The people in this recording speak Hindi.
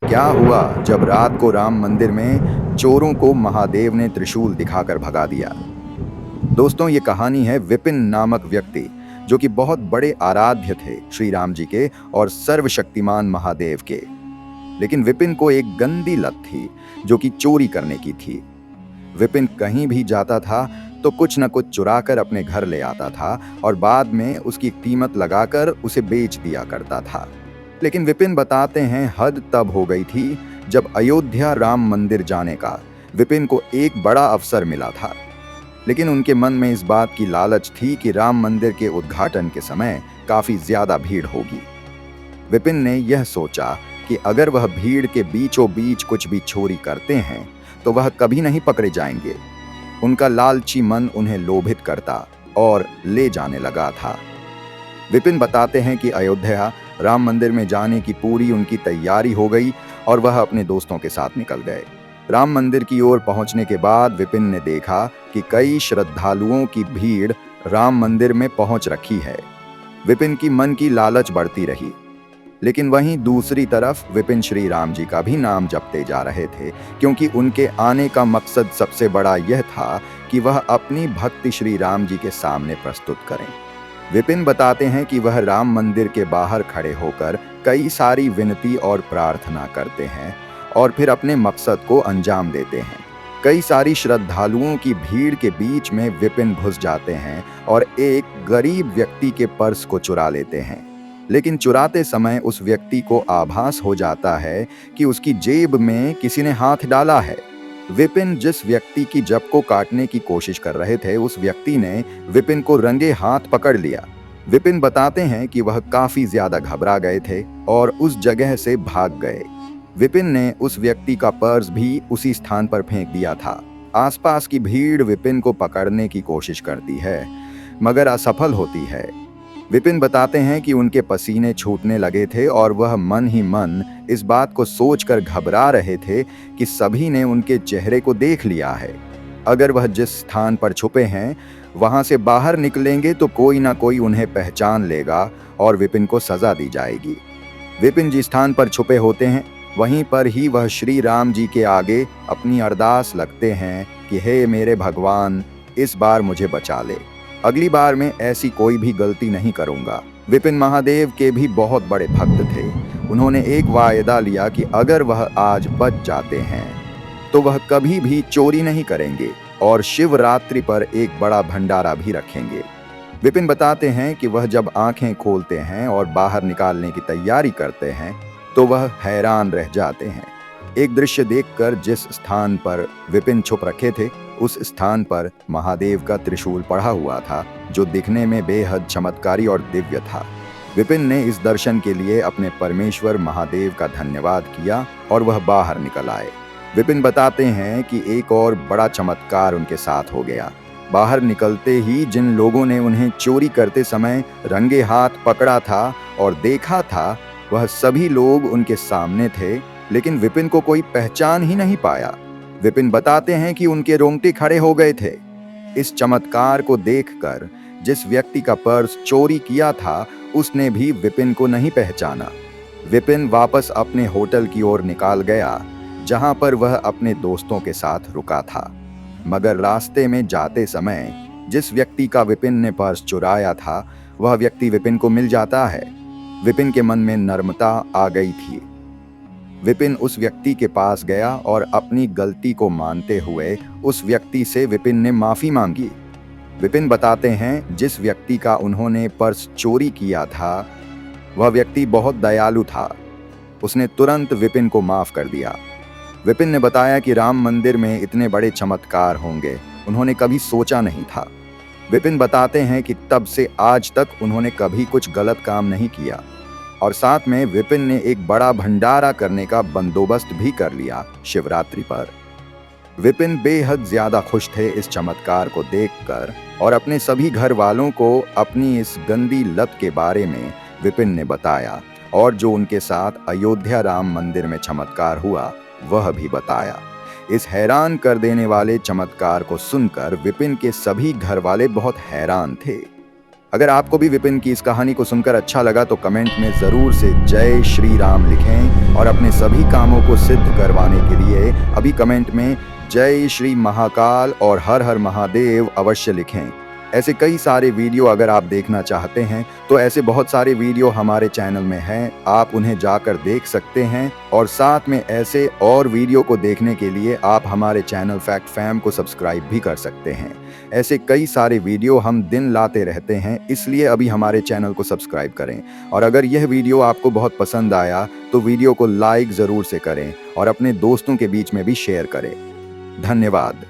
क्या हुआ जब रात को राम मंदिर में चोरों को महादेव ने त्रिशूल दिखाकर भगा दिया। दोस्तों, ये कहानी है विपिन नामक व्यक्ति जो कि बहुत बड़े आराध्य थे श्री राम जी के और सर्वशक्तिमान महादेव के। लेकिन विपिन को एक गंदी लत थी जो कि चोरी करने की थी। विपिन कहीं भी जाता था तो कुछ न कुछ चुरा कर अपने घर ले आता था और बाद में उसकी कीमत लगाकर उसे बेच दिया करता था। लेकिन विपिन बताते हैं हद तब हो गई थी जब अयोध्या राम मंदिर जाने का विपिन को एक बड़ा अवसर मिला था। लेकिन उनके मन में इस बात की लालच थी कि राम मंदिर के उद्घाटन के समय काफी ज्यादा भीड़ होगी। विपिन ने यह सोचा कि अगर वह भीड़ के बीचों बीच कुछ भी चोरी करते हैं तो वह कभी नहीं पकड़े जाएंगे। उनका लालची मन उन्हें लोभित करता और ले जाने लगा था। विपिन बताते हैं कि अयोध्या राम मंदिर में जाने की पूरी उनकी तैयारी हो गई और वह अपने दोस्तों के साथ निकल गए। राम मंदिर की ओर पहुंचने के बाद विपिन ने देखा कि कई श्रद्धालुओं की भीड़ राम मंदिर में पहुंच रखी है। विपिन की मन की लालच बढ़ती रही। लेकिन वहीं दूसरी तरफ विपिन श्री राम जी का भी नाम जपते जा रहे थे, क्योंकि उनके आने का मकसद सबसे बड़ा यह था कि वह अपनी भक्ति श्री राम जी के सामने प्रस्तुत करें। विपिन बताते हैं कि वह राम मंदिर के बाहर खड़े होकर कई सारी विनती और प्रार्थना करते हैं और फिर अपने मकसद को अंजाम देते हैं। कई सारी श्रद्धालुओं की भीड़ के बीच में विपिन घुस जाते हैं और एक गरीब व्यक्ति के पर्स को चुरा लेते हैं। लेकिन चुराते समय उस व्यक्ति को आभास हो जाता है कि उसकी जेब में किसी ने हाथ डाला है। विपिन जिस व्यक्ति की जेब को काटने की कोशिश कर रहे थे, उस व्यक्ति ने विपिन को रंगे हाथ पकड़ लिया। विपिन बताते हैं कि वह काफी ज्यादा घबरा गए थे और उस जगह से भाग गए। विपिन ने उस व्यक्ति का पर्स भी उसी स्थान पर फेंक दिया था। आसपास की भीड़ विपिन को पकड़ने की कोशिश करती है मगर असफल होती है। विपिन बताते हैं कि उनके पसीने छूटने लगे थे और वह मन ही मन इस बात को सोचकर घबरा रहे थे कि सभी ने उनके चेहरे को देख लिया है। अगर वह जिस स्थान पर छुपे हैं वहां से बाहर निकलेंगे तो कोई ना कोई उन्हें पहचान लेगा और विपिन को सजा दी जाएगी। विपिन जिस स्थान पर छुपे होते हैं वहीं पर ही वह श्री राम जी के आगे अपनी अरदास लगते हैं कि हे मेरे भगवान, इस बार मुझे बचा ले, अगली बार मैं ऐसी कोई भी गलती नहीं करूंगा। विपिन महादेव के भी बहुत बड़े भक्त थे। उन्होंने एक वायदा लिया कि अगर वह आज बच जाते हैं तो वह कभी भी चोरी नहीं करेंगे और शिवरात्रि पर एक बड़ा भंडारा भी रखेंगे। विपिन बताते हैं कि वह जब आंखें खोलते हैं और बाहर निकालने की तैयारी करते हैं तो वह हैरान रह जाते हैं। एक दृश्य देखकर जिस स्थान पर विपिन छुप रखे थे उस स्थान पर महादेव का त्रिशूल पड़ा हुआ था, जो दिखने में बेहद चमत्कारी और दिव्य था। विपिन ने इस दर्शन के लिए अपने परमेश्वर महादेव का धन्यवाद किया और वह बाहर निकल आए। विपिन बताते हैं कि एक और बड़ा चमत्कार उनके साथ हो गया। बाहर निकलते ही जिन लोगों ने उन्हें चोरी करते समय रंगे हाथ पकड़ा था और देखा था, वह सभी लोग उनके सामने थे, लेकिन विपिन को कोई पहचान ही नहीं पाया। विपिन बताते हैं कि उनके रोंगटे खड़े हो गए थे। इस चमत्कार को देखकर जिस व्यक्ति का पर्स चोरी किया था उसने भी विपिन को नहीं पहचाना। विपिन वापस अपने होटल की ओर निकाल गया जहां पर वह अपने दोस्तों के साथ रुका था। मगर रास्ते में जाते समय जिस व्यक्ति का विपिन ने पर्स चुराया था वह व्यक्ति विपिन को मिल जाता है। विपिन के मन में नर्मता आ गई थी। विपिन उस व्यक्ति के पास गया और अपनी गलती को मानते हुए उस व्यक्ति से विपिन ने माफी मांगी। विपिन बताते हैं जिस व्यक्ति का उन्होंने पर्स चोरी किया था वह व्यक्ति बहुत दयालु था। उसने तुरंत विपिन को माफ कर दिया। विपिन ने बताया कि राम मंदिर में इतने बड़े चमत्कार होंगे उन्होंने कभी सोचा नहीं था। विपिन बताते हैं कि तब से आज तक उन्होंने कभी कुछ गलत काम नहीं किया और साथ में विपिन ने एक बड़ा भंडारा करने का बंदोबस्त भी कर लिया शिवरात्रि पर। विपिन बेहद ज्यादा खुश थे इस चमत्कार को देखकर और अपने सभी घर वालों को अपनी इस गंदी लत के बारे में विपिन ने बताया और जो उनके साथ अयोध्या राम मंदिर में चमत्कार हुआ वह भी बताया। इस हैरान कर देने वाले चमत्कार को सुनकर विपिन के सभी घर वाले बहुत हैरान थे। अगर आपको भी विपिन की इस कहानी को सुनकर अच्छा लगा तो कमेंट में ज़रूर से जय श्री राम लिखें और अपने सभी कामों को सिद्ध करवाने के लिए अभी कमेंट में जय श्री महाकाल और हर हर महादेव अवश्य लिखें। ऐसे कई सारे वीडियो अगर आप देखना चाहते हैं तो ऐसे बहुत सारे वीडियो हमारे चैनल में हैं, आप उन्हें जाकर देख सकते हैं। और साथ में ऐसे और वीडियो को देखने के लिए आप हमारे चैनल फैक्ट फैम को सब्सक्राइब भी कर सकते हैं। ऐसे कई सारे वीडियो हम दिन लाते रहते हैं, इसलिए अभी हमारे चैनल को सब्सक्राइब करें। और अगर यह वीडियो आपको बहुत पसंद आया तो वीडियो को लाइक ज़रूर से करें और अपने दोस्तों के बीच में भी शेयर करें। धन्यवाद।